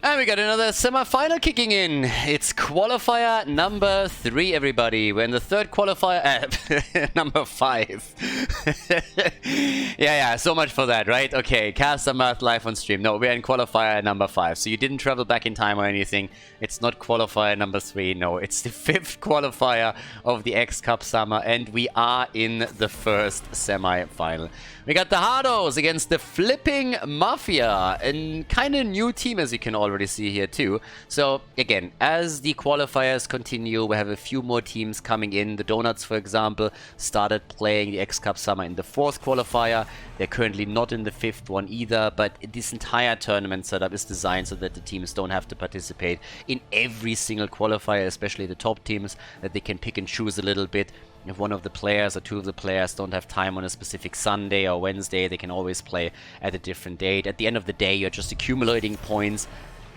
And we got another semi-final kicking in. It's qualifier number 3, everybody. We're in the third qualifier, number 5. yeah, so much for that, right? Okay, cast math live on stream. No, we're in qualifier number 5. So you didn't travel back in time or anything. It's not qualifier number 3. No, it's the 5th qualifier of the X Cup Summer, and we are in the first semi-final. We got the Hardos against the flipping Mafia, a kind of new team, as you can already see here too. So again, as the qualifiers continue, we have a few more teams coming in. The Donuts, for example, started playing the X Cup Summer in the 4th qualifier. They're currently not in the 5th one either, but this entire tournament setup is designed so that the teams don't have to participate in every single qualifier, especially the top teams, that they can pick and choose a little bit. If one of the players or two of the players don't have time on a specific Sunday or Wednesday, they can always play at a different date. At the end of the day, you're just accumulating points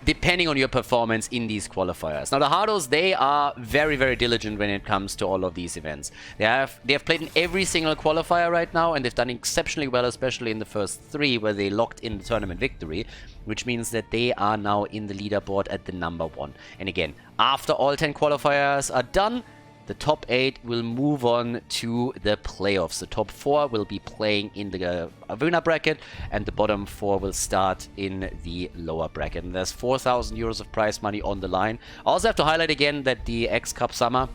depending on your performance in these qualifiers. Now, the Hardos, they are very, very diligent when it comes to all of these events. They have played in every single qualifier right now, and they've done exceptionally well, especially in the first 3, where they locked in the tournament victory, which means that they are now in the leaderboard at the number 1. And again, after all 10 qualifiers are done, the top 8 will move on to the playoffs. The top 4 will be playing in the winner bracket, and the bottom 4 will start in the lower bracket. And there's 4,000 euros of prize money on the line. I also have to highlight again that the X Cup Summer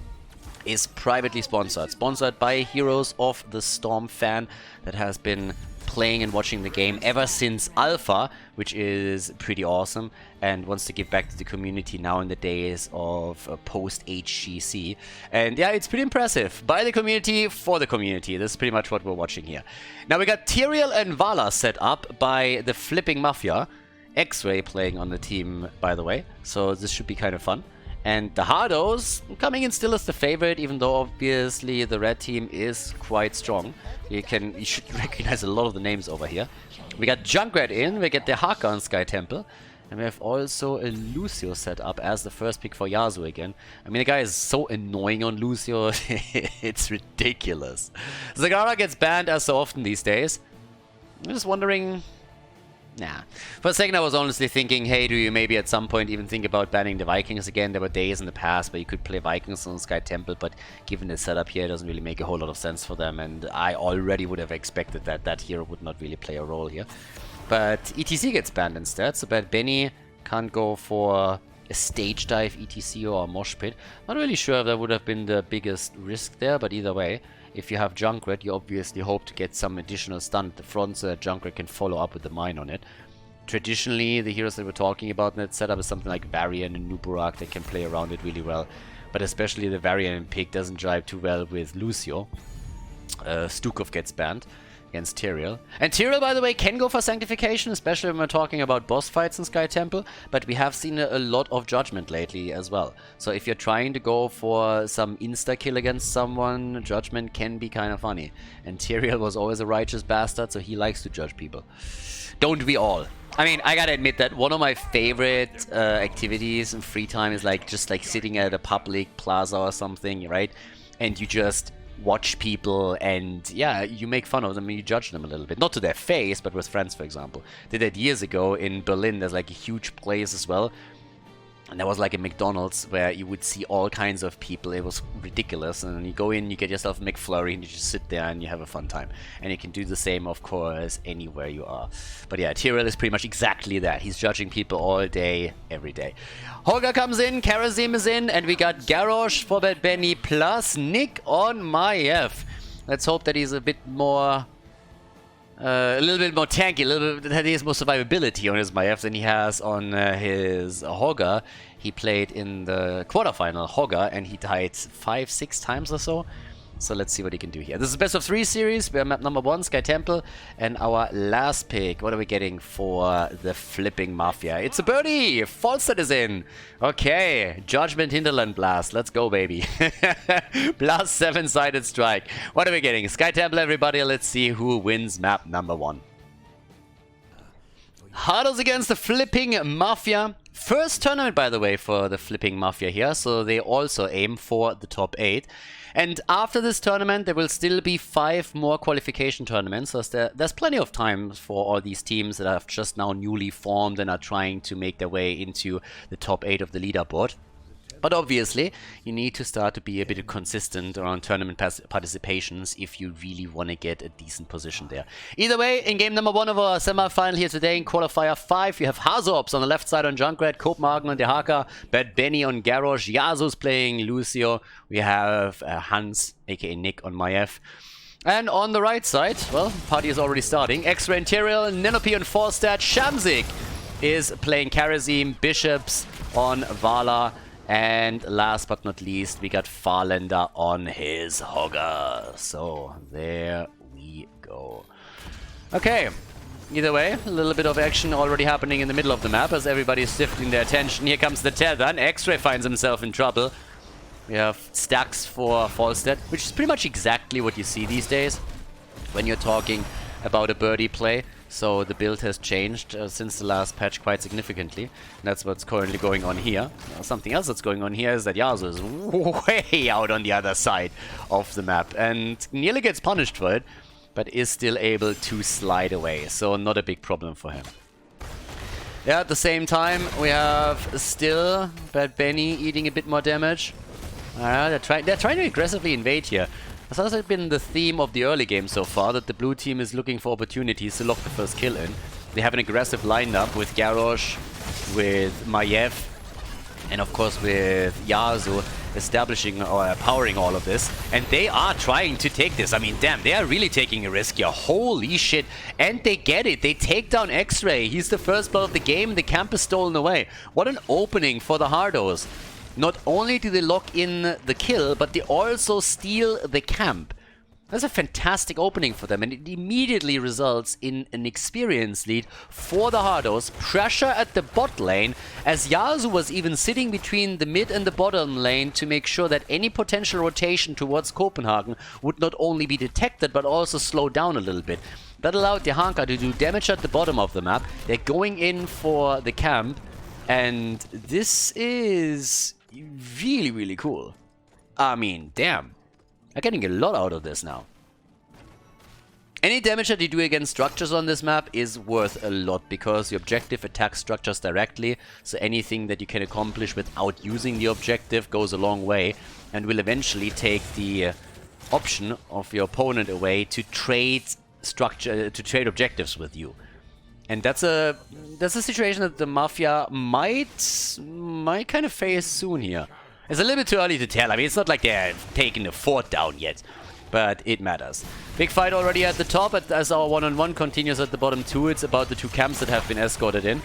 is privately sponsored by Heroes of the Storm fan that has been playing and watching the game ever since Alpha, which is pretty awesome, and wants to give back to the community now in the days of post-HGC. And yeah, it's pretty impressive. By the community, for the community. This is pretty much what we're watching here. Now we got Tyrael and Vala set up by the flipping Mafia. X-Ray playing on the team, by the way, so this should be kind of fun. And the Hardos coming in still as the favorite, even though obviously the red team is quite strong. You should recognize a lot of the names over here. We got Junkrat in, we get the Haka on Sky Temple, and we have also a Lucio set up as the first pick for Yasuo again. I mean, the guy is so annoying on Lucio, it's ridiculous. Zagara gets banned as so often these days. I'm just wondering... Nah. For a second I was honestly thinking, hey, do you maybe at some point even think about banning the Vikings again? There were days in the past where you could play Vikings on Sky Temple, but given the setup here, it doesn't really make a whole lot of sense for them, and I already would have expected that that hero would not really play a role here. But ETC gets banned instead, so Bad Benny can't go for a stage dive ETC or a mosh pit. Not really sure if that would have been the biggest risk there, but either way, if you have Junkrat, you obviously hope to get some additional stun at the front so that Junkrat can follow up with the mine on it. Traditionally, the heroes that we're talking about in that setup is something like Varian and Nuburak that can play around it really well. But especially the Varian pick doesn't jive too well with Lucio. Stukov gets banned against Tyrael. And Tyrael, by the way, can go for Sanctification, especially when we're talking about boss fights in Sky Temple, but we have seen a lot of Judgment lately as well. So if you're trying to go for some insta-kill against someone, Judgment can be kind of funny. And Tyrael was always a righteous bastard, so he likes to judge people. Don't we all? I mean, I gotta admit that one of my favorite activities in free time is just sitting at a public plaza or something, right? And you just watch people, and yeah, you make fun of them and you judge them a little bit. Not to their face, but with friends, for example. Did that years ago in Berlin. There's a huge place as well, and there was a McDonald's where you would see all kinds of people. It was ridiculous. And then you go in, you get yourself a McFlurry, and you just sit there and you have a fun time. And you can do the same, of course, anywhere you are. But yeah, Tyrael is pretty much exactly that. He's judging people all day, every day. Holger comes in, Karazim is in, and we got Garrosh for Bad Benny plus Nick on Maiev. Let's hope that he's a bit more... a little bit more tanky, that he has more survivability on his Maiev than he has on his Hogger. He played in the quarterfinal Hogger, and he died 5-6 times or so. So let's see what he can do here. This is best of 3 series. We're map number 1, Sky Temple, and our last pick. What are we getting for the flipping Mafia? It's a birdie! Falstad is in! Okay, Judgment Hinterland Blast. Let's go, baby. Plus 7-sided strike. What are we getting? Sky Temple, everybody. Let's see who wins map number 1. Hardos against the flipping Mafia. First tournament, by the way, for the flipping Mafia here, so they also aim for the top 8. And after this tournament, there will still be 5 more qualification tournaments, so there's plenty of time for all these teams that have just now newly formed and are trying to make their way into the top 8 of the leaderboard. But obviously, you need to start to be a bit consistent around tournament participations if you really want to get a decent position there. Either way, in game number 1 of our semi-final here today in qualifier 5, you have Hardos on the left side on Junkrat, Copenhagen on Dehaka, Bad Benny on Garrosh, Yasu's playing Lucio, we have Hans, aka Nick, on Maiev. And on the right side, well, party is already starting. X-Ray and Tyrael, Nenopi on Falstad, Shamzik is playing Karazim, Bishops on Vala. And last but not least, we got Farlander on his Hogger. So, there we go. Okay, either way, a little bit of action already happening in the middle of the map as everybody's shifting their attention. Here comes the tether, and X-Ray finds himself in trouble. We have stacks for Falstead, which is pretty much exactly what you see these days when you're talking about a birdie play. So the build has changed since the last patch quite significantly. And that's what's currently going on here. Something else that's going on here is that Yasu is way out on the other side of the map and nearly gets punished for it, but is still able to slide away. So not a big problem for him. Yeah, at the same time, we have still Bad Benny eating a bit more damage. They're trying to aggressively invade here. That's also been the theme of the early game so far, that the blue team is looking for opportunities to lock the first kill in. They have an aggressive lineup with Garrosh, with Maiev, and of course with Yasu establishing or powering all of this. And they are trying to take this. I mean, damn, they are really taking a risk here. Holy shit. And they get it. They take down X-Ray. He's the first blood of the game. The camp is stolen away. What an opening for the Hardos. Not only do they lock in the kill, but they also steal the camp. That's a fantastic opening for them, and it immediately results in an experience lead for the Hardos. Pressure at the bot lane, as Yasu was even sitting between the mid and the bottom lane to make sure that any potential rotation towards Copenhagen would not only be detected, but also slow down a little bit. That allowed Dehaka to do damage at the bottom of the map. They're going in for the camp, and this is really, really cool. I mean, damn. I'm getting a lot out of this now. Any damage that you do against structures on this map is worth a lot, because the objective attacks structures directly, so anything that you can accomplish without using the objective goes a long way, and will eventually take the option of your opponent away to trade objectives with you. And that's a situation that the Mafia might kind of face soon here. It's a little bit too early to tell. I mean, it's not like they're taking the fort down yet, but it matters. Big fight already at the top, as our one-on-one continues at the bottom too. It's about the 2 camps that have been escorted in.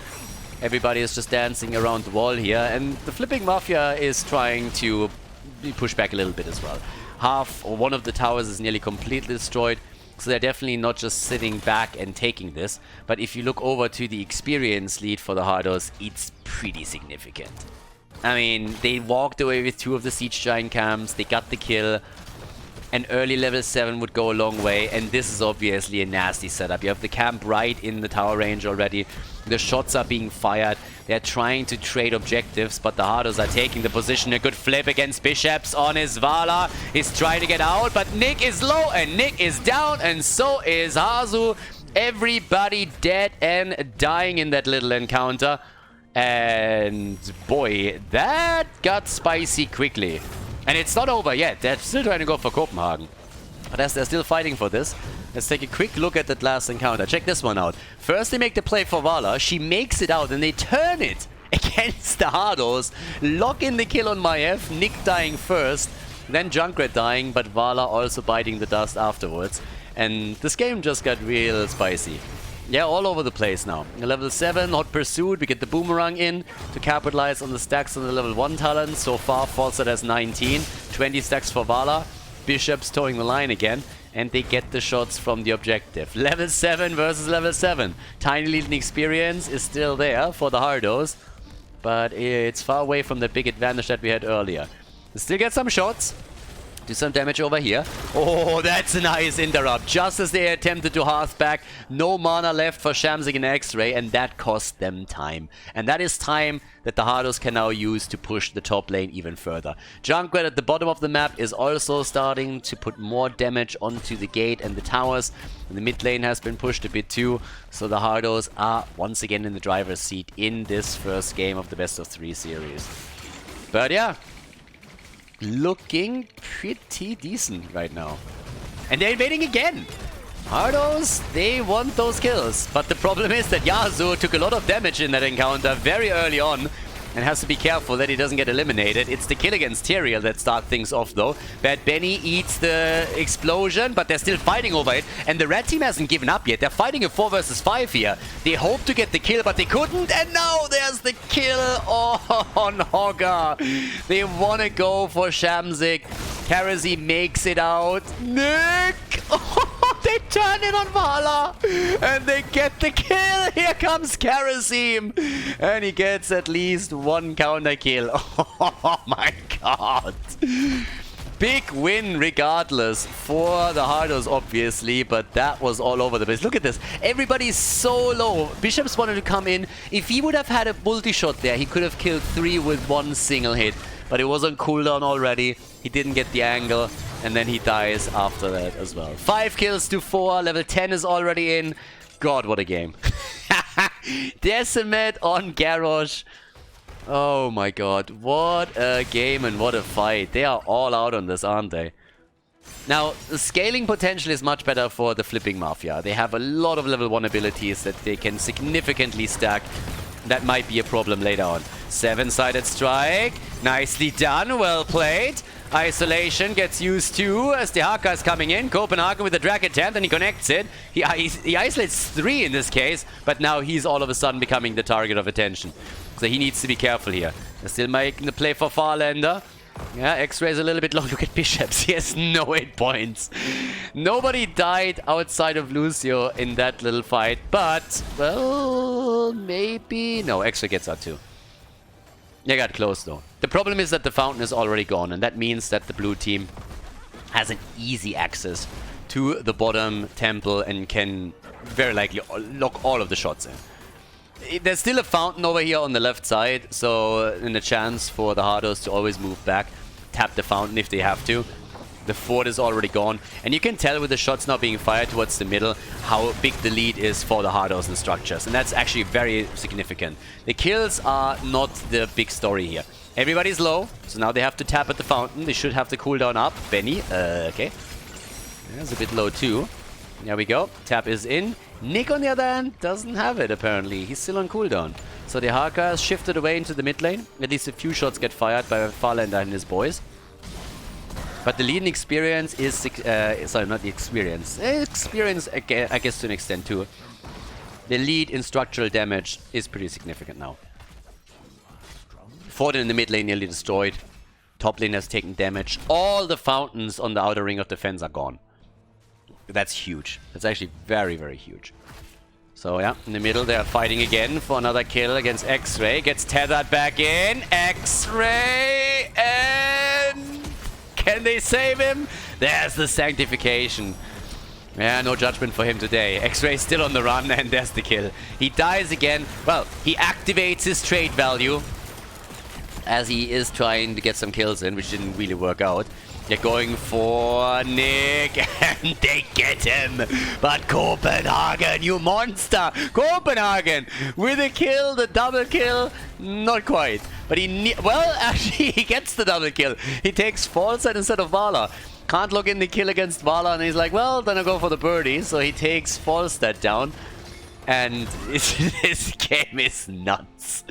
Everybody is just dancing around the wall here, and the flipping Mafia is trying to push back a little bit as well. Half or one of the towers is nearly completely destroyed. So they're definitely not just sitting back and taking this. But if you look over to the experience lead for the Hardos, it's pretty significant. I mean, they walked away with 2 of the Siege Giant camps. They got the kill. An early level 7 would go a long way. And this is obviously a nasty setup. You have the camp right in the tower range already. The shots are being fired. They're trying to trade objectives, but the Hardos are taking the position. A good flip against Bishops on his Vala. He's trying to get out, but Nick is low and Nick is down, and so is Hazu. Everybody dead and dying in that little encounter. And boy, that got spicy quickly. And it's not over yet. They're still trying to go for Copenhagen. But as they're still fighting for this, let's take a quick look at that last encounter. Check this one out. First they make the play for Vala. She makes it out and they turn it against the Hardos. Lock in the kill on Maiev. Nick dying first. Then Junkrat dying, but Vala also biting the dust afterwards. And this game just got real spicy. Yeah, all over the place now. Level 7, Hot Pursuit. We get the Boomerang in to capitalize on the stacks on the level 1 talent. So far, Falstad has 19. 20 stacks for Vala. Bishops towing the line again. And they get the shots from the objective. Level 7 versus level 7. Tiny lead experience is still there for the Hardos. But it's far away from the big advantage that we had earlier. They still get some shots. Do some damage over here. Oh, that's a nice interrupt. Just as they attempted to hearth back, no mana left for Shamsik and X-Ray, and that cost them time. And that is time that the Hardos can now use to push the top lane even further. Junkrat at the bottom of the map is also starting to put more damage onto the gate and the towers. And the mid lane has been pushed a bit too, so the Hardos are once again in the driver's seat in this first game of the best of 3 series. But yeah, looking pretty decent right now. And they're invading again! Hardos, they want those kills. But the problem is that Yasuo took a lot of damage in that encounter very early on and has to be careful that he doesn't get eliminated. It's the kill against Tyrael that starts things off though. Bad Benny eats the explosion, but they're still fighting over it. And the red team hasn't given up yet. They're fighting a 4 versus 5 here. They hoped to get the kill, but they couldn't. And now there's the kill on Hogger. They want to go for Shamsik. Karasi makes it out. Nick! They turn it on Vala and they get the kill. Here comes Karasim and he gets at least 1 counter kill. Oh my god. Big win regardless for the Hardos obviously, but that was all over the place. Look at this. Everybody's so low. Bishops wanted to come in. If he would have had a multi-shot there, he could have killed 3 with 1 single hit. But it was on cooldown already. He didn't get the angle. And then he dies after that as well. 5 kills to 4. Level 10 is already in. God, what a game. Decimate on Garrosh. Oh my god. What a game and what a fight. They are all out on this, aren't they? Now, the scaling potential is much better for the flipping Mafia. They have a lot of level 1 abilities that they can significantly stack. That might be a problem later on. 7-sided strike. Nicely done. Well played. Isolation gets used too as the Haka is coming in. Copenhagen with the drag attempt and he connects it. He isolates 3 in this case, but now he's all of a sudden becoming the target of attention. So he needs to be careful here. They're still making the play for Farlander. Yeah, X-Ray's a little bit low. Look at Bishops. He has no hit points. Nobody died outside of Lucio in that little fight, but, well, maybe... No, X-Ray gets out too. They got close though. The problem is that the fountain is already gone, and that means that the blue team has an easy access to the bottom temple and can very likely lock all of the shots in. There's still a fountain over here on the left side, so in a chance for the Hardos to always move back, tap the fountain if they have to. The fort is already gone, and you can tell with the shots now being fired towards the middle how big the lead is for the Hardos and structures, and that's actually very significant. The kills are not the big story here. Everybody's low, so now they have to tap at the fountain. They should have the cooldown up. Benny, okay. That's a bit low too. There we go. Tap is in. Nick, on the other hand, doesn't have it, apparently. He's still on cooldown. So the Haka has shifted away into the mid lane. At least a few shots get fired by Farlander and his boys. But the lead in experience is... sorry, not the experience. Experience, I guess, to an extent, too. The lead in structural damage is pretty significant now. Fort in the mid lane nearly destroyed. Top lane has taken damage. All the fountains on the outer ring of defense are gone. That's huge. That's actually very, very huge. So yeah, in the middle they are fighting again for another kill against X-Ray. Gets tethered back in. X-Ray! And... can they save him? There's the sanctification. Yeah, no judgment for him today. X-Ray still on the run and there's the kill. He dies again. Well, he activates his trade value as he is trying to get some kills in, which didn't really work out. They're going for Nick, and they get him. But Copenhagen, you monster! Copenhagen with a kill, the double kill, not quite. But well, actually, he gets the double kill. He takes Falset instead of Vala. Can't lock in the kill against Vala, and he's like, well, then I'll go for the birdie. So he takes Falset down. And this game is nuts.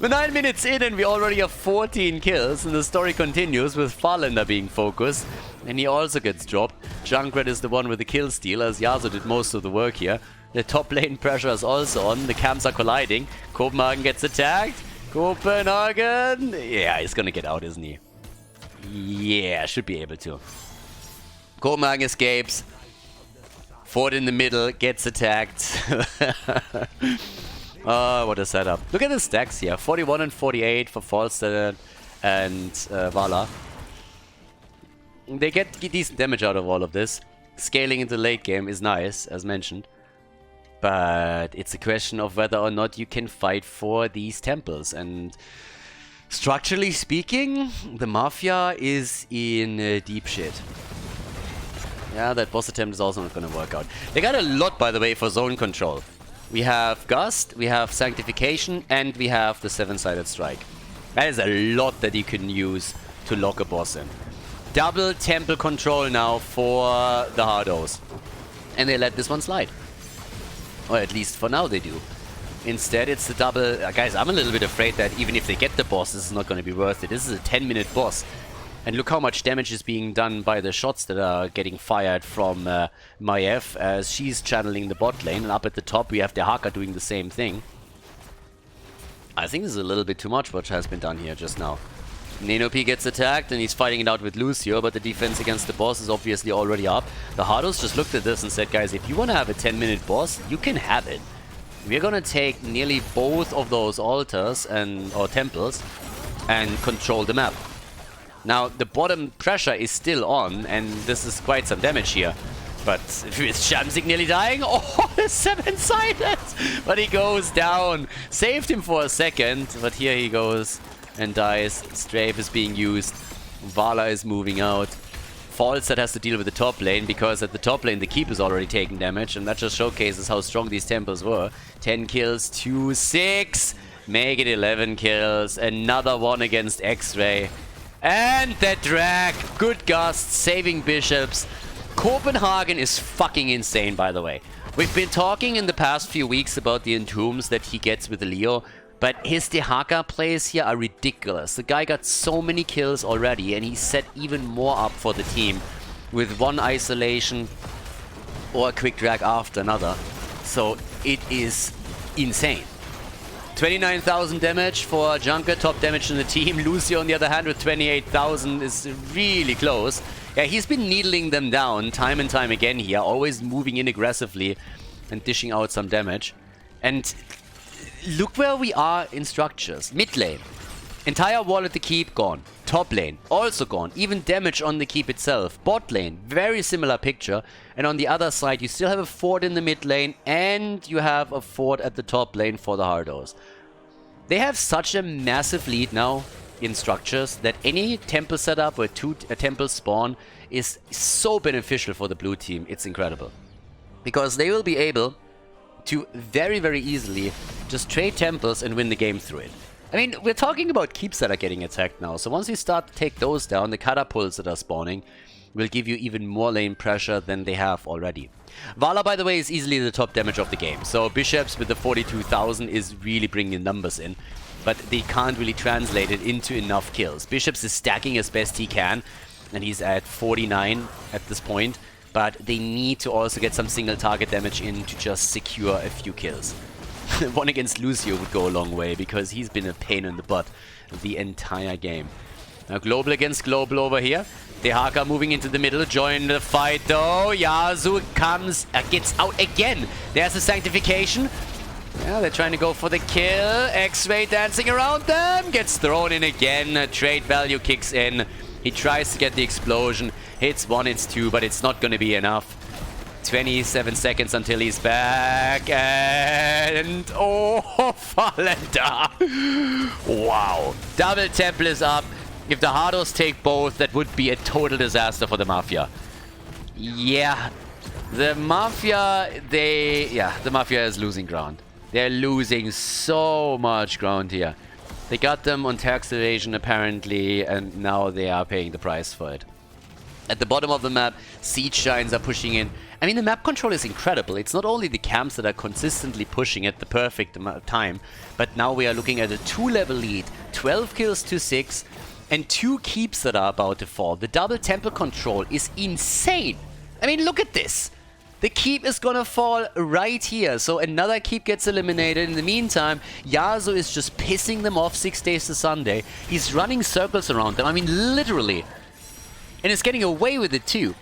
We're 9 minutes in and we already have 14 kills. And the story continues with Farlander being focused. And he also gets dropped. Junkrat is the one with the kill steal, as Yasuo did most of the work here. The top lane pressure is also on. The camps are colliding. Copenhagen gets attacked. Copenhagen. Yeah, he's gonna get out, isn't he? Yeah, should be able to. Copenhagen escapes. Fort in the middle gets attacked. Oh, what a setup. Look at the stacks here. 41 and 48 for Falstead and Vala. They get decent damage out of all of this. Scaling into late game is nice, as mentioned. But it's a question of whether or not you can fight for these temples. And structurally speaking, the Mafia is in deep shit. Yeah, that boss attempt is also not going to work out. They got a lot, by the way, for zone control. We have Gust, we have Sanctification, and we have the 7-sided strike. That is a lot that you can use to lock a boss in. Double temple control now for the Hardos. And they let this one slide. Or at least for now they do. Instead, it's the double... guys, I'm a little bit afraid that even if they get the boss, this is not going to be worth it. This is a 10-minute boss. And look how much damage is being done by the shots that are getting fired from Maiev as she's channeling the bot lane. And up at the top, we have the Haka doing the same thing. I think this is a little bit too much what has been done here just now. Nenopi gets attacked and he's fighting it out with Lucio, but the defense against the boss is obviously already up. The Hardos just looked at this and said, guys, if you want to have a 10-minute boss, you can have it. We're going to take nearly both of those altars or temples and control the map. Now, the bottom pressure is still on, and this is quite some damage here. But is Shamsik nearly dying? Oh, 7-sided! But he goes down. Saved him for a second, but here he goes and dies. Strafe is being used. Vala is moving out. Falstad has to deal with the top lane, because at the top lane the keep is already taking damage, and that just showcases how strong these temples were. 10 kills to 6. Make it 11 kills. Another one against X-Ray. And that drag. Good Gust, saving bishops. Copenhagen is fucking insane, by the way. We've been talking in the past few weeks about the entombs that he gets with Leo, but his Dehaka plays here are ridiculous. The guy got so many kills already, and he set even more up for the team with one isolation or a quick drag after another. So it is insane. 29,000 damage for Junker, top damage in the team. Lucio, on the other hand, with 28,000 is really close. Yeah, he's been needling them down time and time again here, always moving in aggressively and dishing out some damage. And look where we are in structures. Mid lane, entire wall at the keep gone. Top lane, also gone. Even damage on the keep itself. Bot lane, very similar picture. And on the other side, you still have a fort in the mid lane, and you have a fort at the top lane for the Hardos. They have such a massive lead now in structures that any temple setup or a temple spawn is so beneficial for the blue team. It's incredible. Because they will be able to very, very easily just trade temples and win the game through it. I mean, we're talking about keeps that are getting attacked now, so once you start to take those down, the catapults that are spawning will give you even more lane pressure than they have already. Vala, by the way, is easily the top damage of the game, so Bishops with the 42,000 is really bringing numbers in, but they can't really translate it into enough kills. Bishops is stacking as best he can, and he's at 49 at this point, but they need to also get some single target damage in to just secure a few kills. One against Lucio would go a long way, because he's been a pain in the butt the entire game. Now Global against Global over here. Dehaka moving into the middle, join the fight though. Yasuo comes, gets out again. There's the Sanctification. Yeah, they're trying to go for the kill. X-Ray dancing around them, gets thrown in again. Trade value kicks in. He tries to get the explosion. Hits one, hits two, but it's not going to be enough. 27 seconds until he's back, and oh, Falenda! Wow. Double temple is up. If the Hardos take both, that would be a total disaster for the Mafia. Yeah. The Mafia, the Mafia is losing ground. They're losing so much ground here. They got them on tax evasion apparently, and now they are paying the price for it. At the bottom of the map, Siege Shines are pushing in. I mean, the map control is incredible. It's not only the camps that are consistently pushing at the perfect time, but now we are looking at a 2-level lead. 12 kills to 6, and 2 keeps that are about to fall. The double temple control is insane. I mean, look at this. The keep is gonna fall right here, so another keep gets eliminated. In the meantime, Yasuo is just pissing them off 6 days to Sunday. He's running circles around them, I mean, literally. And it's getting away with it too.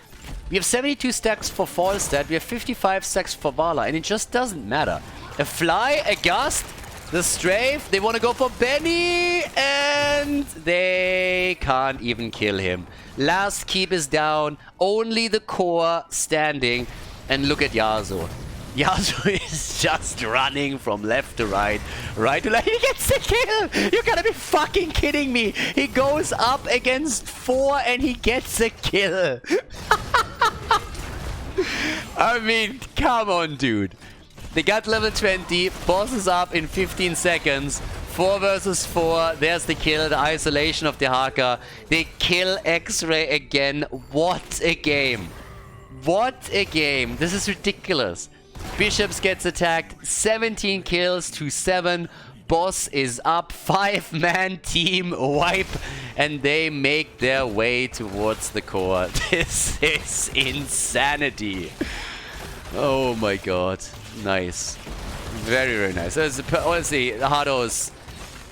We have 72 stacks for Falstad, we have 55 stacks for Vala, and it just doesn't matter. A Fly, a Gust, The strafe, they want to go for Benny, and they can't even kill him. Last keep is down, only the core standing, and look at Yasuo. Yasuo is just running from left to right, right to left. He gets the kill! You gotta be fucking kidding me! He goes up against 4 and he gets a kill! I mean, come on, dude. They got level 20, boss is up in 15 seconds. 4 versus 4, there's the kill, the isolation of the Haka. They kill X-Ray again. What a game. What a game. This is ridiculous. Bishops gets attacked, 17 kills to 7. Boss is up, 5-man team wipe, and they make their way towards the core. This is insanity. Oh my god. Nice. Very, very nice. Honestly, Hardos,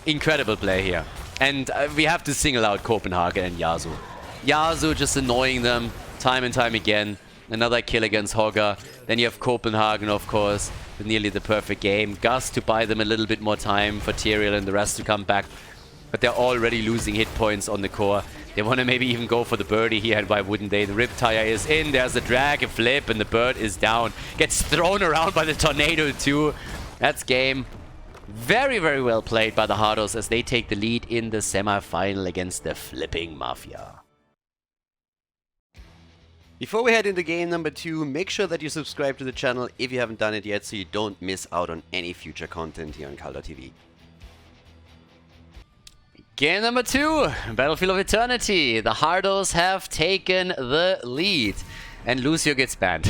incredible play here. And we have to single out Copenhagen and Yasuo. Yasuo just annoying them time and time again. Another kill against Hogger. Then you have Copenhagen, of course, with nearly the perfect game. Gus to buy them a little bit more time for Tyrael and the rest to come back. But they're already losing hit points on the core. They want to maybe even go for the birdie here, and why wouldn't they? The Riptire is in, there's the drag, a flip, and the bird is down. Gets thrown around by the tornado too. That's game. Very, very well played by the Hardos as they take the lead in the semi-final against the flipping Mafia. Before we head into game number 2, make sure that you subscribe to the channel if you haven't done it yet so you don't miss out on any future content here on Khaldor TV. Game number 2, Battlefield of Eternity. The Hardos have taken the lead. And Lucio gets banned.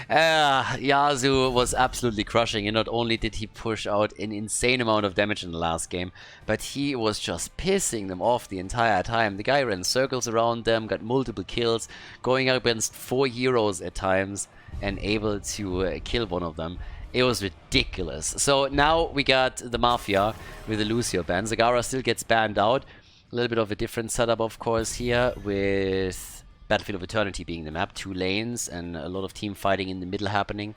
Yasuo was absolutely crushing, and not only did he push out an insane amount of damage in the last game, but he was just pissing them off the entire time. The guy ran circles around them, got multiple kills, going up against 4 heroes at times, and able to kill one of them. It was ridiculous. So now we got the Mafia with the Lucio ban. Zagara still gets banned out. A little bit of a different setup, of course, here with Battlefield of Eternity being the map. 2 lanes and a lot of team fighting in the middle happening.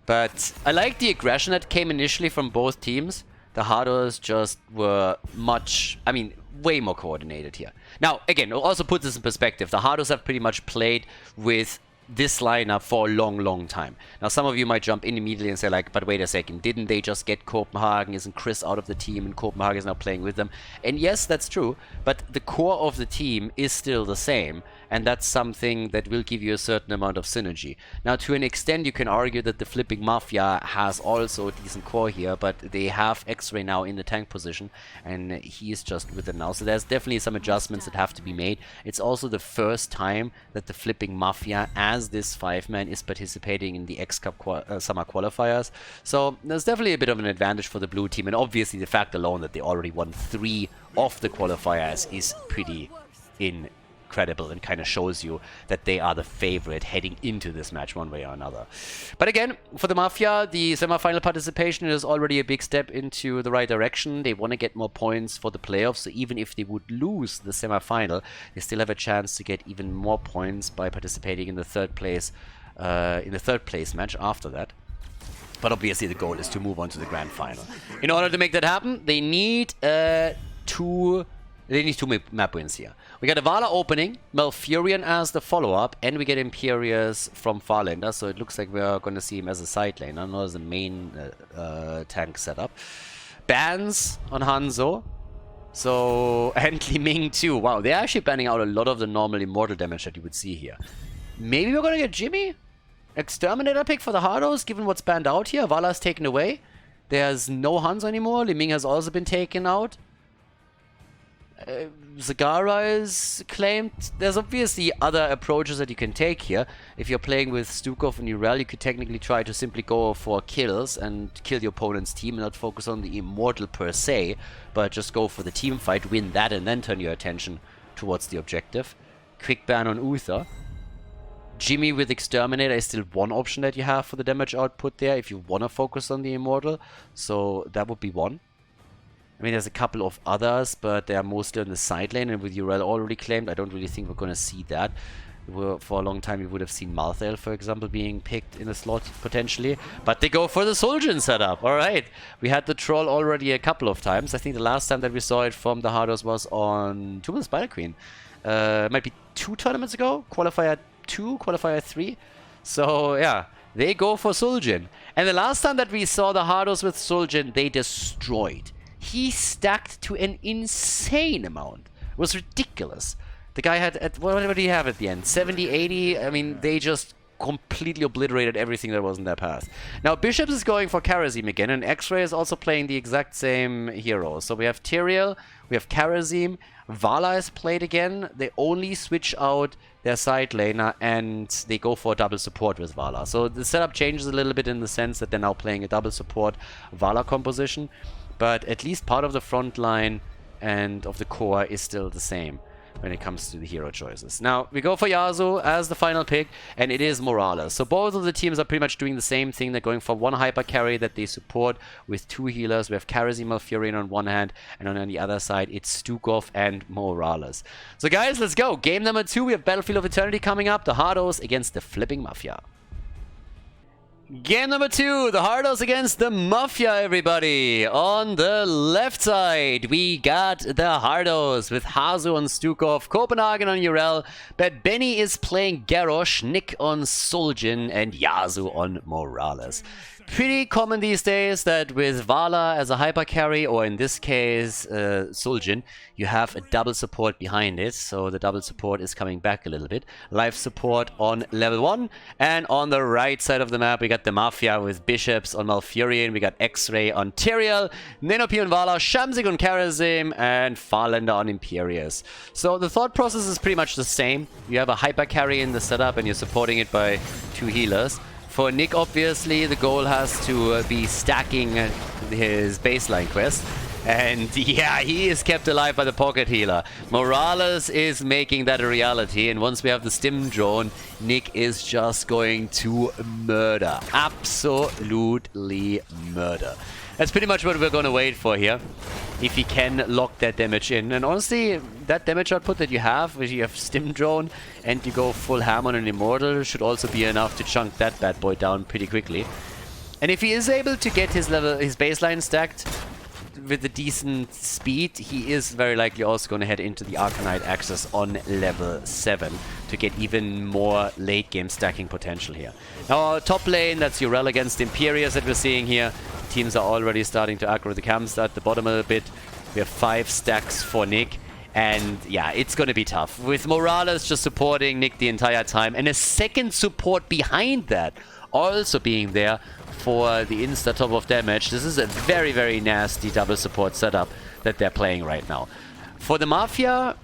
But I like the aggression that came initially from both teams. The Hardos just were way more coordinated here. Now, again, I'll also put this in perspective. The Hardos have pretty much played with this lineup for a long, long time. Now, some of you might jump in immediately and say, like, but wait a second, didn't they just get Copenhagen? Isn't Chris out of the team and Copenhagen is now playing with them? And yes, that's true, but the core of the team is still the same, and that's something that will give you a certain amount of synergy. Now, to an extent, you can argue that the flipping Mafia has also a decent core here, but they have X-Ray now in the tank position, and he's just with them now. So there's definitely some adjustments that have to be made. It's also the first time that the flipping Mafia, as this 5-man, is participating in the X-Cup summer qualifiers. So there's definitely a bit of an advantage for the blue team, and obviously the fact alone that they already won 3 of the qualifiers is pretty incredible and kind of shows you that they are the favorite heading into this match one way or another. But again, for the Mafia, the semi-final participation is already a big step into the right direction. They want to get more points for the playoffs, so even if they would lose the semi-final, they still have a chance to get even more points by participating in the third place match after that. But obviously the goal is to move on to the grand final. In order to make that happen, they need two map wins here. We got a Vala opening, Malfurion as the follow-up, and we get Imperius from Farlander, so it looks like we're going to see him as a side laner, not as a main tank setup. Bans on Hanzo. So, and Li Ming too. Wow, they're actually banning out a lot of the normal immortal damage that you would see here. Maybe we're going to get Jimmy? Exterminator pick for the Hardos, given what's banned out here. Vala's taken away. There's no Hanzo anymore. Li Ming has also been taken out. Zagara is claimed. There's obviously other approaches that you can take here. If you're playing with Stukov and Urel, you could technically try to simply go for kills and kill your opponent's team and not focus on the immortal per se, but just go for the team fight, win that, and then turn your attention towards the objective. Quick ban on Uther. Jimmy with Exterminator is still one option that you have for the damage output there if you want to focus on the immortal, so that would be one. I mean, there's a couple of others, but they are mostly on the side lane, and with Urel already claimed, I don't really think we're going to see that. For a long time, we would have seen Malthael, for example, being picked in a slot potentially. But they go for the Zul'jin setup. All right. We had the Troll already a couple of times. I think the last time that we saw it from the Hardos was on Tomb of the Spider Queen. Might be 2 tournaments ago. Qualifier 2, Qualifier 3. So, yeah. They go for Zul'jin. And the last time that we saw the Hardos with Zul'jin, they destroyed. He stacked to an insane amount. It was ridiculous. The guy had, what did he have at the end? 70, 80? I mean, they just completely obliterated everything that was in their path. Now, Bishops is going for Kharazim again, and X-Ray is also playing the exact same hero. So we have Tyrael, we have Kharazim, Vala is played again. They only switch out their side laner, and they go for double support with Vala. So the setup changes a little bit in the sense that they're now playing a double support Vala composition, but at least part of the front line and of the core is still the same when it comes to the hero choices. Now, we go for Yasuo as the final pick, and it is Morales. So both of the teams are pretty much doing the same thing. They're going for one hyper carry that they support with 2 healers. We have Kharazim Malfurion on one hand, and on the other side, it's Stukov and Morales. So guys, let's go. Game number 2, we have Battlefield of Eternity coming up. The Hardos against the flipping Mafia. Game number 2, the Hardos against the Mafia, everybody. On the left side, we got the Hardos with Hazu on Stukov, Copenhagen on Urel, but Benny is playing Garrosh, Nick on Zul'jin, and Yasuo on Morales. Pretty common these days that with Vala as a hyper carry, or in this case Zul'jin, you have a double support behind it. So the double support is coming back a little bit. Life support on level 1, and on the right side of the map we got the Mafia with Bishops on Malfurion, we got X-Ray on Tyrael, Nenopi on Vala, Shamsik on Kharazim, and Farlander on Imperius. So the thought process is pretty much the same. You have a hyper carry in the setup and you're supporting it by 2 healers. For Nick, obviously, the goal has to be stacking his baseline quest. And yeah, he is kept alive by the pocket healer. Morales is making that a reality. And once we have the stim drone, Nick is just going to murder. Absolutely murder. That's pretty much what we're going to wait for here. If he can lock that damage in. And honestly, that damage output that you have, where you have Stim Drone and you go full ham on an Immortal, should also be enough to chunk that bad boy down pretty quickly. And if he is able to get his baseline stacked with a decent speed, he is very likely also going to head into the Arcanite Axis on level 7 to get even more late game stacking potential here. Now our top lane, that's Urel against Imperius that we're seeing here. Teams are already starting to aggro the camps at the bottom a little bit. We have 5 stacks for Nick. And yeah, it's going to be tough. With Morales just supporting Nick the entire time. And a second support behind that also being there for the insta top of damage. This is a very, very nasty double support setup that they're playing right now. For the Mafia,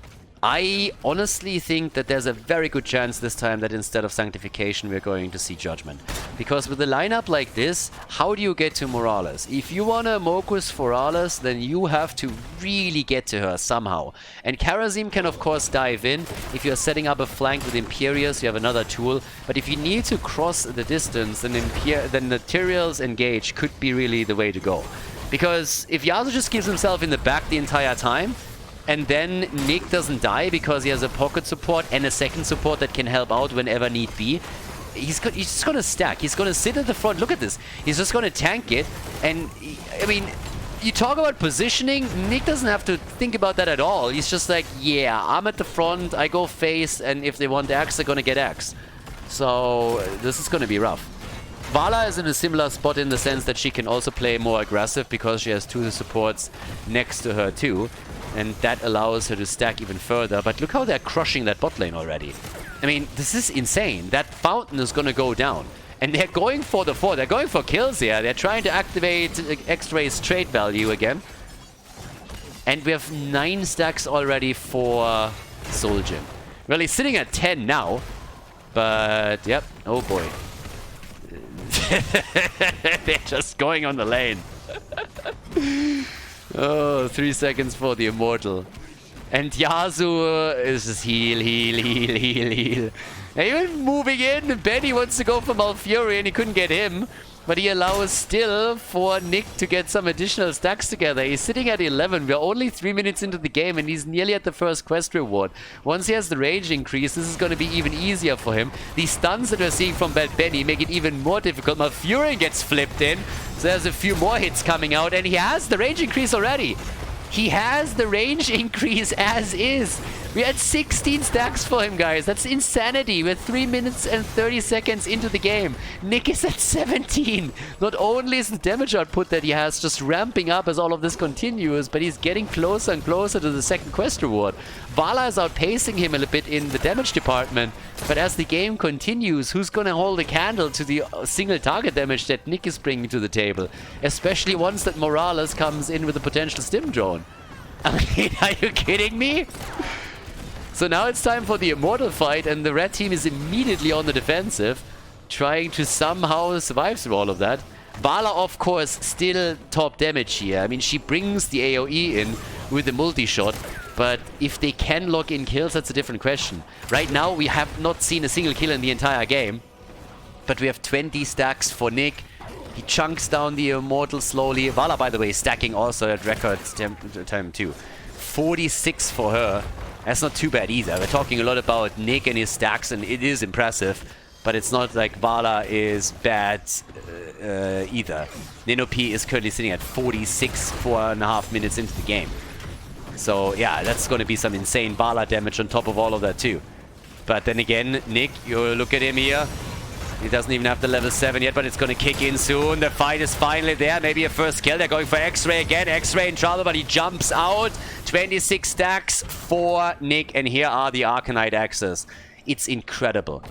I honestly think that there's a very good chance this time that instead of Sanctification we're going to see Judgment. Because with a lineup like this, how do you get to Morales? If you want to Mokus Morales, then you have to really get to her somehow. And Kharazim can of course dive in. If you're setting up a flank with Imperius, you have another tool. But if you need to cross the distance, then the Tyrael's Engage could be really the way to go. Because if Yasuo just keeps himself in the back the entire time, and then Nick doesn't die because he has a pocket support and a second support that can help out whenever need be, he's just going to stack. He's going to sit at the front. Look at this. He's just going to tank it. And, I mean, you talk about positioning. Nick doesn't have to think about that at all. He's just like, yeah, I'm at the front. I go face. And if they want Axe, they're going to get Axe. So this is going to be rough. Vala is in a similar spot in the sense that she can also play more aggressive because she has 2 supports next to her too. And that allows her to stack even further. But look how they're crushing that bot lane already. I mean, this is insane. That fountain is going to go down. And they're going for the 4. They're going for kills here. They're trying to activate X-Ray's trade value again. And we have 9 stacks already for Zul'jin. Well, he's sitting at 10 now. But, yep. Oh, boy. They're just going on the lane. Oh, 3 seconds for the Immortal. And Yasuo is just heal. And even moving in, Benny wants to go for Malfurion, he couldn't get him. But he allows still for Nick to get some additional stacks together. He's sitting at 11. We're only 3 minutes into the game and he's nearly at the first quest reward. Once he has the range increase, this is going to be even easier for him. These stuns that we're seeing from Bad Benny make it even more difficult. Malfurion gets flipped in. So there's a few more hits coming out and he has the range increase already. He has the range increase as is. We had 16 stacks for him, guys. That's insanity. We're 3 minutes and 30 seconds into the game. Nick is at 17. Not only is the damage output that he has just ramping up as all of this continues, but he's getting closer and closer to the second quest reward. Vala is outpacing him a little bit in the damage department, but as the game continues, who's gonna hold a candle to the single target damage that Nick is bringing to the table? Especially once that Morales comes in with a potential stim drone. I mean, are you kidding me? So now it's time for the Immortal fight, and the red team is immediately on the defensive, trying to somehow survive through all of that. Vala, of course, still top damage here. I mean, she brings the AoE in with the multi-shot, but if they can lock in kills, that's a different question. Right now, we have not seen a single kill in the entire game, but we have 20 stacks for Nick. He chunks down the Immortal slowly. Vala, by the way, stacking also at record time too. 46 for her. That's not too bad either. We're talking a lot about Nick and his stacks, and it is impressive. But it's not like Vala is bad either. Ninopi is currently sitting at 46, 4.5 minutes into the game. So yeah, that's going to be some insane Vala damage on top of all of that too. But then again, Nick, you look at him here. He doesn't even have the level 7 yet, but it's going to kick in soon. The fight is finally there. Maybe a first kill. They're going for X-Ray again. X-Ray in trouble, but he jumps out. 26 stacks for Nick, and here are the Arcanite axes. It's incredible.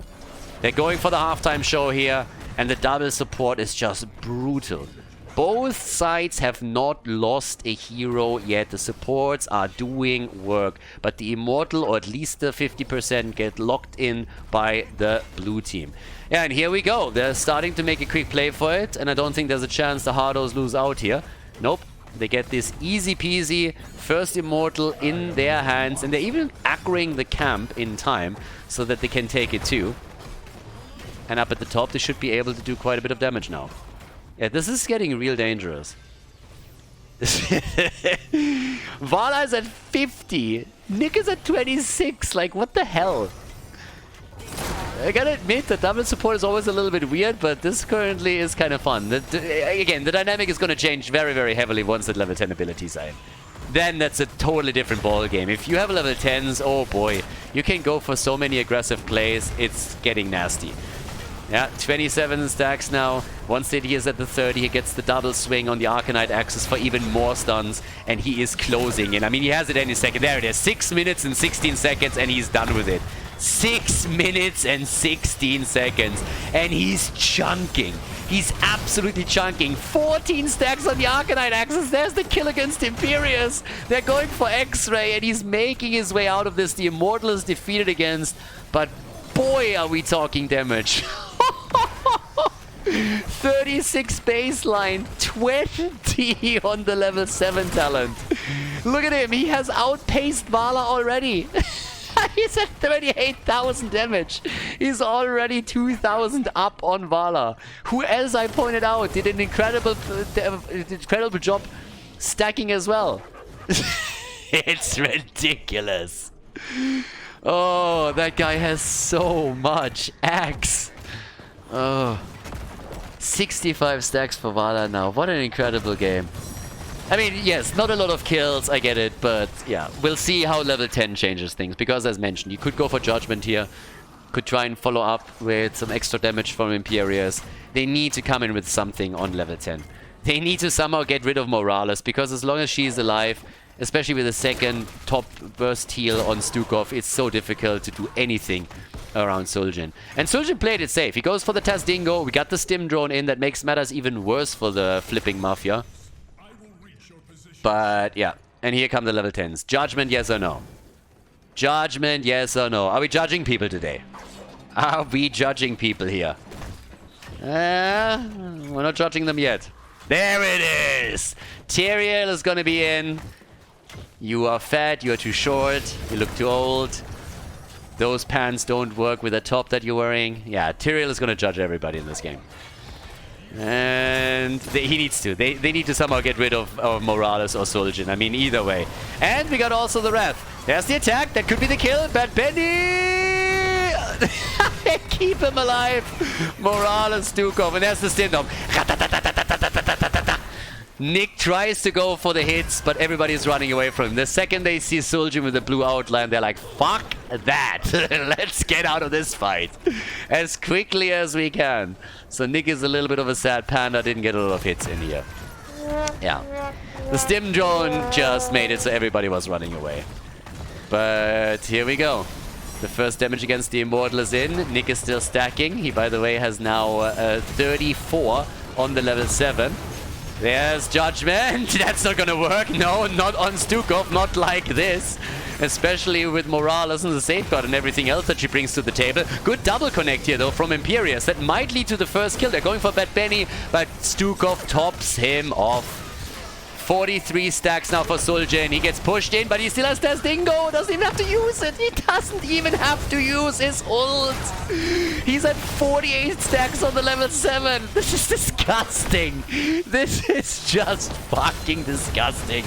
They're going for the halftime show here, and the double support is just brutal. Both sides have not lost a hero yet. The supports are doing work, but the Immortal, or at least the 50%, get locked in by the blue team. Yeah, and here we go. They're starting to make a quick play for it, and I don't think there's a chance the Hardos lose out here. Nope. They get this easy peasy first Immortal in their hands, and they're even aggroing the camp in time so that they can take it too. And up at the top, they should be able to do quite a bit of damage now. Yeah, this is getting real dangerous. Vala is at 50. Nick is at 26. Like, what the hell? I gotta admit, the double support is always a little bit weird, but this currently is kind of fun. Again, the dynamic is going to change very, very heavily once the level 10 abilities are in. Then that's a totally different ball game. If you have level 10s, oh boy, you can go for so many aggressive plays. It's getting nasty. Yeah, 27 stacks now. Once he is at the 30, he gets the double swing on the Arcanite axis for even more stuns, and he is closing in. I mean, he has it any second. There it is. 6 minutes and 16 seconds, and he's done with it. 6 minutes and 16 seconds, and he's chunking. He's absolutely chunking. 14 stacks on the Arcanite axis. There's the kill against Imperius. They're going for X-Ray, and he's making his way out of this. The Immortal is defeated against, but boy, are we talking damage. 36 baseline, 20 on the level 7 talent. Look at him, he has outpaced Vala already. He's at 38,000 damage. He's already 2,000 up on Vala, who, as I pointed out, did an incredible job stacking as well. It's ridiculous. Oh, that guy has so much axe. Oh. 65 stacks for Vala now. What an incredible game. I mean, yes, not a lot of kills, I get it, but yeah, we'll see how level 10 changes things, because as mentioned, you could go for Judgment here, could try and follow up with some extra damage from Imperius. They need to come in with something on level 10. They need to somehow get rid of Morales, because as long as she's alive, especially with a second top burst heal on Stukov, it's so difficult to do anything around Suljin. And Suljin played it safe. He goes for the Tazdingo. We got the stim drone in. That makes matters even worse for the flipping Mafia. But yeah, and here come the level 10s. Judgment, yes or no? Judgment, yes or no? Are we judging people today? Are we judging people here? We're not judging them yet. There it is! Tyrael is gonna be in. You are fat, you are too short, you look too old. Those pants don't work with the top that you're wearing. Yeah, Tyrael is gonna judge everybody in this game. And he needs to. They need to somehow get rid of Morales or Suljin. I mean, either way. And we got also the Wrath. There's the attack. That could be the kill. Bad Benny! Keep him alive. Morales, Stukov. And there's the Stindom. Nick tries to go for the hits, but everybody's running away from him. The second they see Suljin with the blue outline, they're like, fuck that. Let's get out of this fight as quickly as we can. So Nick is a little bit of a sad panda, didn't get a lot of hits in here. Yeah. The stim drone just made it so everybody was running away. But here we go. The first damage against the Immortal is in. Nick is still stacking. He, by the way, has now 34 on the level 7. There's Judgment. That's not gonna work. No, not on Stukov. Not like this. Especially with Morales and the Safeguard and everything else that she brings to the table. Good double connect here, though, from Imperius. That might lead to the first kill. They're going for Bad Benny, but Stukov tops him off. 43 stacks now for Suljin. He gets pushed in, but he still has Death Dingo. Doesn't even have to use it. He doesn't even have to use his ult. He's at 48 stacks on the level 7. This is disgusting. This is just fucking disgusting.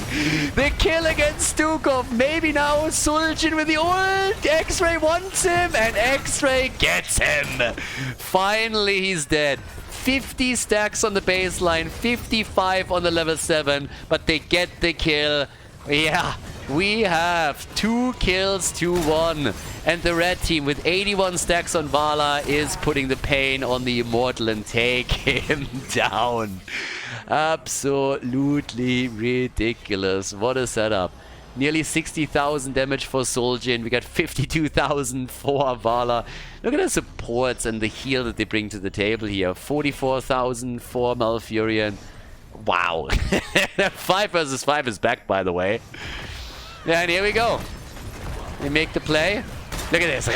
The kill against Stukov. Maybe now Suljin with the ult. X-Ray wants him, and X-Ray gets him. Finally, he's dead. 50 stacks on the baseline, 55 on the level 7, but they get the kill. Yeah, we have 2 kills to 1. And the red team with 81 stacks on Vala is putting the pain on the Immortal and take him down. Absolutely ridiculous. What a setup. Nearly 60,000 damage for Suljin. We got 52,000 for Vala. Look at the supports and the heal that they bring to the table here. 44,000 for Malfurion. Wow. 5 versus 5 is back, by the way. Yeah, and here we go. They make the play. Look at this.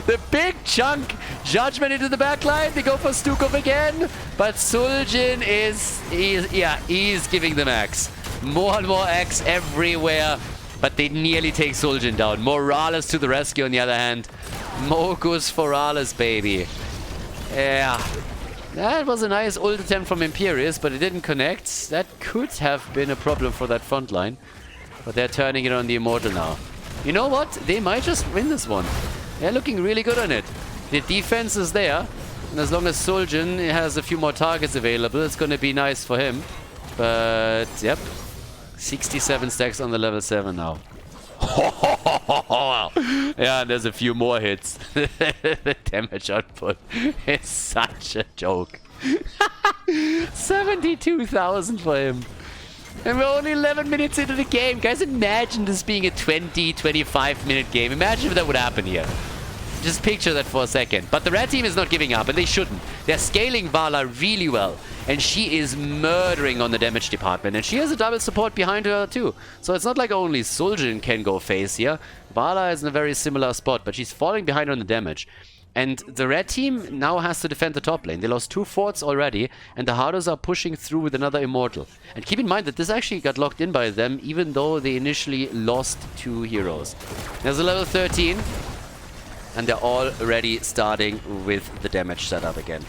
The big chunk. Judgment into the backline. They go for Stukov again. But Suljin he's giving them X. More and more X everywhere. But they nearly take Suljin down. Morales to the rescue on the other hand. Mogus Forales, baby. Yeah. That was a nice ult attempt from Imperius, but it didn't connect. That could have been a problem for that front line. But they're turning it on the Immortal now. You know what? They might just win this one. They're looking really good on it. The defense is there. And as long as Suljin has a few more targets available, it's going to be nice for him. But, yep. 67 stacks on the level 7 now. Yeah, and there's a few more hits. The damage output is such a joke. 72,000 for him. And we're only 11 minutes into the game. Guys, imagine this being a 20, 25 minute game. Imagine if that would happen here. Just picture that for a second. But the red team is not giving up, and they shouldn't. They're scaling Vala really well. And she is murdering on the damage department. And she has a double support behind her too. So it's not like only Suljin can go face here. Vala is in a very similar spot, but she's falling behind on the damage. And the red team now has to defend the top lane. They lost 2 forts already, and the Hardos are pushing through with another Immortal. And keep in mind that this actually got locked in by them, even though they initially lost 2 heroes. There's a level 13. And they're already starting with the damage setup again.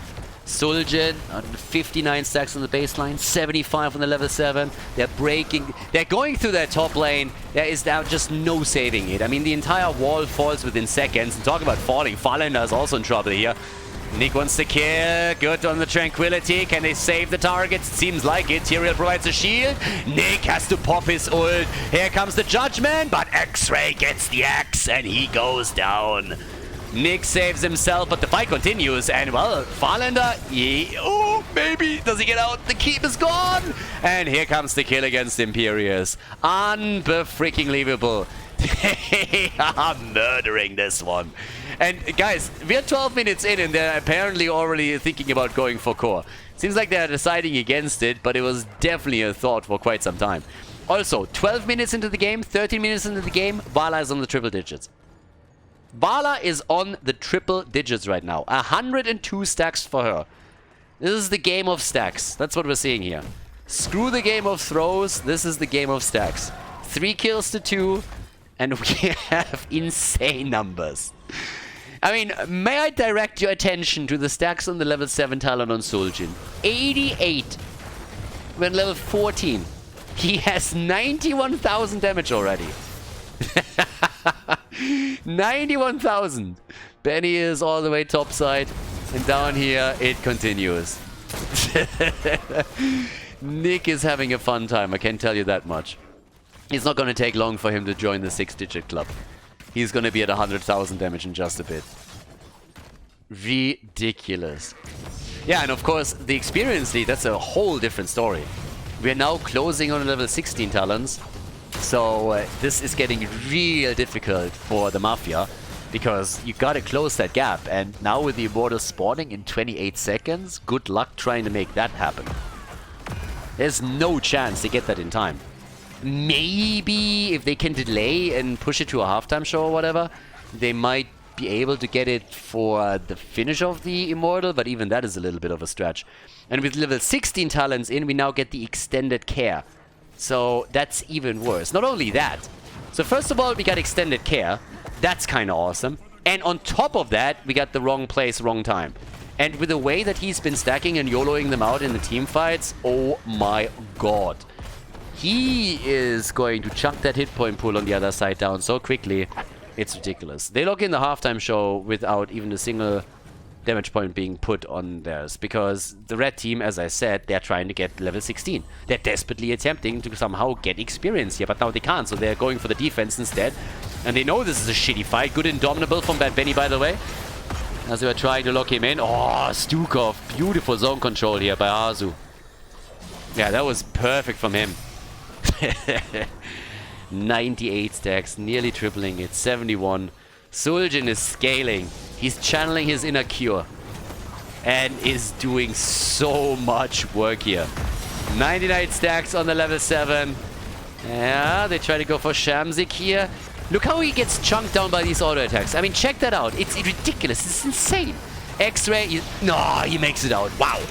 Suljin, 59 stacks on the baseline, 75 on the level 7. They're breaking, they're going through their top lane. There is now just no saving it. I mean, the entire wall falls within seconds. And talk about falling, Farlander is also in trouble here. Nick wants to kill, good on the Tranquility. Can they save the targets? Seems like it. Tyrael provides a shield. Nick has to pop his ult. Here comes the Judgment, but X-Ray gets the axe and he goes down. Nick saves himself, but the fight continues. And, well, Farlander, oh, maybe. Does he get out? The keep is gone. And here comes the kill against Imperius. Unbefreaking-believable. They are murdering this one. And, guys, we're 12 minutes in, and they're apparently already thinking about going for core. Seems like they're deciding against it, but it was definitely a thought for quite some time. Also, 12 minutes into the game, 13 minutes into the game, Vala is on the triple digits. Vala is on the triple digits right now. 102 stacks for her. This is the game of stacks. That's what we're seeing here. Screw the game of throws. This is the game of stacks. 3 kills to 2. And we have insane numbers. I mean, may I direct your attention to the stacks on the level 7 Talon on Suljin? 88 when level 14. He has 91,000 damage already. 91,000. Benny is all the way topside. And down here, it continues. Nick is having a fun time, I can tell you that much. It's not going to take long for him to join the 6-digit club. He's going to be at 100,000 damage in just a bit. Ridiculous. Yeah, and of course, the experience lead, that's a whole different story. We are now closing on level 16 Talons. So this is getting real difficult for the Mafia. Because you gotta close that gap. And now with the Immortal spawning in 28 seconds, good luck trying to make that happen. There's no chance to get that in time. Maybe if they can delay and push it to a halftime show or whatever, they might be able to get it for the finish of the Immortal, but even that is a little bit of a stretch. And with level 16 Talons in, we now get the extended care. So that's even worse. Not only that. So first of all, we got extended care. That's kind of awesome. And on top of that, we got the wrong place, wrong time. And with the way that he's been stacking and YOLOing them out in the team fights, oh my god. He is going to chuck that hit point pool on the other side down so quickly. It's ridiculous. They lock in the halftime show without even a single damage point being put on theirs. Because the red team, as I said, they're trying to get level 16. They're desperately attempting to somehow get experience here, but now they can't. So they're going for the defense instead. And they know this is a shitty fight. Good Indomitable from Bad Benny, by the way. As they were trying to lock him in. Oh, Stukov. Beautiful zone control here by Arzu. Yeah, that was perfect from him. 98 stacks, nearly tripling it. 71. Suljin is scaling. He's channeling his inner cure. And is doing so much work here. 99 stacks on the level 7. Yeah, they try to go for Shamzik here. Look how he gets chunked down by these auto attacks. I mean, check that out. It's ridiculous. It's insane. X-Ray. No, he makes it out. Wow.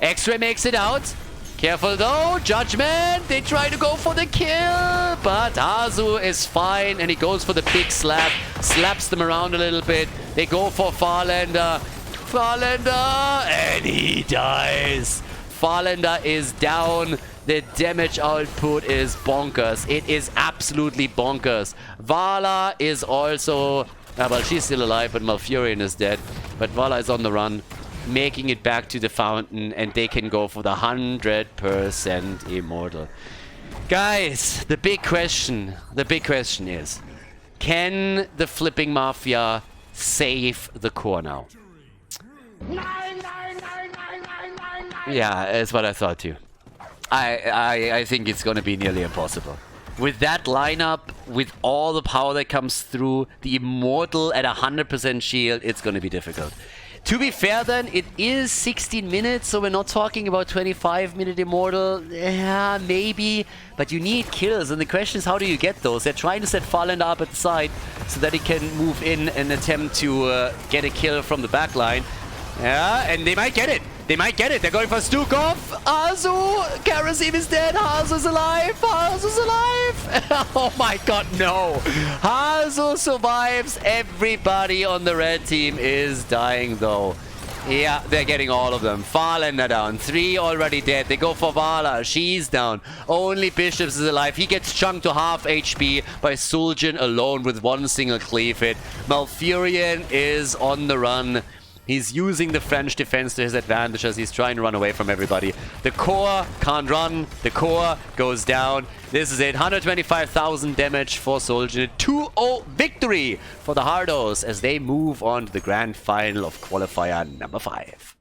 X-Ray makes it out. Careful though. Judgment. They try to go for the kill. But Azu is fine. And he goes for the big slap. Slaps them around a little bit. They go for Farlander. Farlander. And he dies. Farlander is down. The damage output is bonkers. It is absolutely bonkers. Vala is also... well, she's still alive, but Malfurion is dead. But Vala is on the run, making it back to the fountain, and they can go for the 100% Immortal. Guys, the big question is, can the flipping Mafia save the core now? Yeah, that's what I thought too. I think it's going to be nearly impossible. With that lineup, with all the power that comes through, the Immortal at 100% shield, it's going to be difficult. To be fair then, it is 16 minutes, so we're not talking about 25-minute Immortal. Yeah, maybe, but you need kills, and the question is, how do you get those? They're trying to set Farlander up at the side so that he can move in and attempt to get a kill from the backline. Yeah, and they might get it. They might get it. They're going for Stukov. Azu! Karasim is dead. Hazu's alive. Hazu's alive. Oh my god, no. Hazu survives. Everybody on the red team is dying though. Yeah, they're getting all of them. Farlander down. 3 already dead. They go for Vala. She's down. Only Bishops is alive. He gets chunked to half HP by Suljin alone with 1 single cleave hit. Malfurion is on the run. He's using the French defense to his advantage as he's trying to run away from everybody. The core can't run. The core goes down. This is it. 125,000 damage for Suljin. 2-0 victory for the Hardos as they move on to the grand final of qualifier number 5.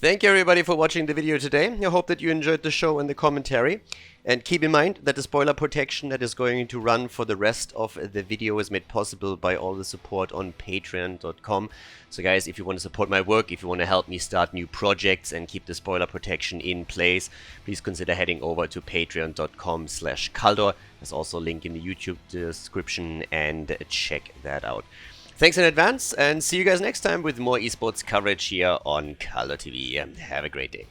Thank you everybody for watching the video today. I hope that you enjoyed the show and the commentary. And keep in mind that the spoiler protection that is going to run for the rest of the video is made possible by all the support on patreon.com. So guys, if you want to support my work, if you want to help me start new projects and keep the spoiler protection in place, please consider heading over to patreon.com/Khaldor. There's also a link in the YouTube description, and check that out. Thanks in advance, and see you guys next time with more esports coverage here on Khaldor TV. Have a great day.